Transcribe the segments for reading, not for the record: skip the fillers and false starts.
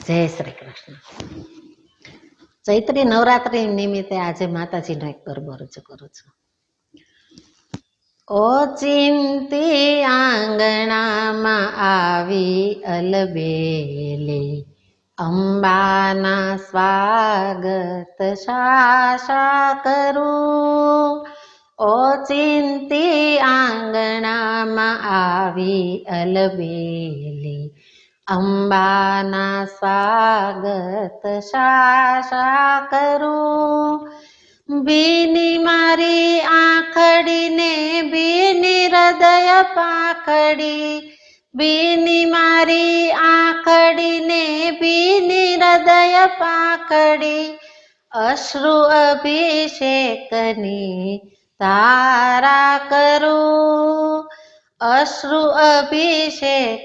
જય શ્રી કૃષ્ણ. ચૈત્રી નવરાત્રી નિમિત્તે આજે માતાજીનો એક ગરબો રજૂ કરું છું. ઓચિંતી આંગણામાં આવી અલબેલી, અંબાના સ્વાગત શા કરું. ઓચિંતી આંગણામાં આવી અલબેલી, અંબાના સ્વાગત શા કરું. ભીની મારી આંખડીને ભીની હૃદય પાંખડી, ભીની મારી આંખડીને ભીની હૃદય પાંખડી, અશ્રુ અભિષેકની ધારા કરું. અશ્રુ અભિષેકની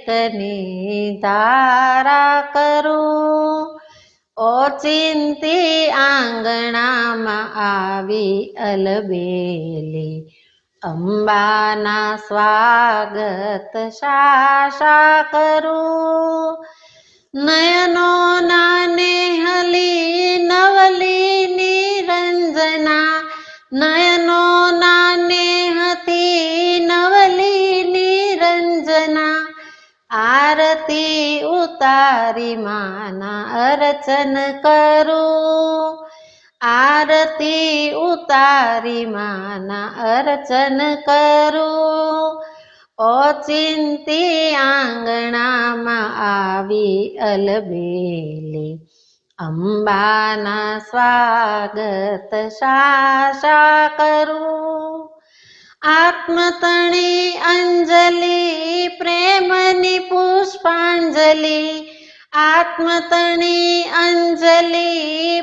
ધારા કરું. ઓચિંતી આંગણામાં આવી અલબેલી, અંબાના સ્વાગત શા કરું. નયનો નેહલી નવલી નિરંજના, નયનો નેહથી નવલી નિરંજના, આરતી ઉતારી માના અર્ચન કરું. આરતી ઉતારી માના અર્ચન કરું. ઓચિંતી આંગણામાં આવી અલબેલી, અંબાના સ્વાગત શા કરું. આત્મતણી અંજલિ પ્રેમની પુષ્પાંજલિ, આત્મતણી અંજલિ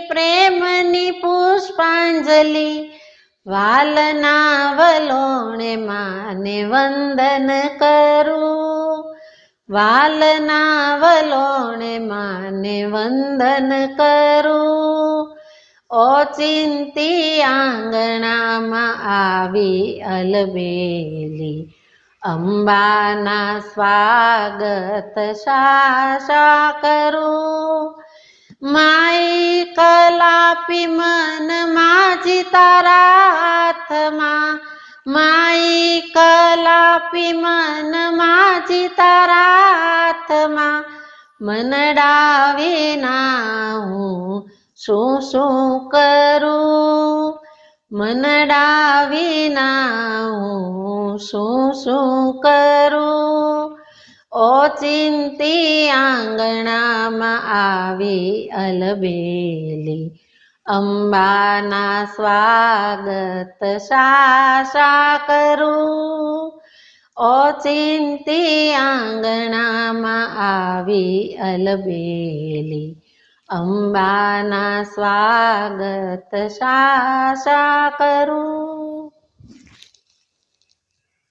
પ્રેમની પુષ્પાંજલિ, વાલના વલોણે માને વંદન કરું. વાલના વલોણે માને વંદન કરું. ઓચિંતી આંગણામાં આવી અલબેલી, અંબાના સ્વાગત શા કરું. માઈ કલાપી મન માજી તારા હાથમાં, માઈ કલાપી મન માજી તારા હાથમાં, મનડા વિના હું શું કરું. મનડા વિના હું શું કરું. ઓચિંતી આંગણામાં આવી અલબેલી, અંબાના સ્વાગત શા કરું. ઓચિંતી આંગણામાં આવી અલબેલી, અંબાના સ્વાગત શા કરું.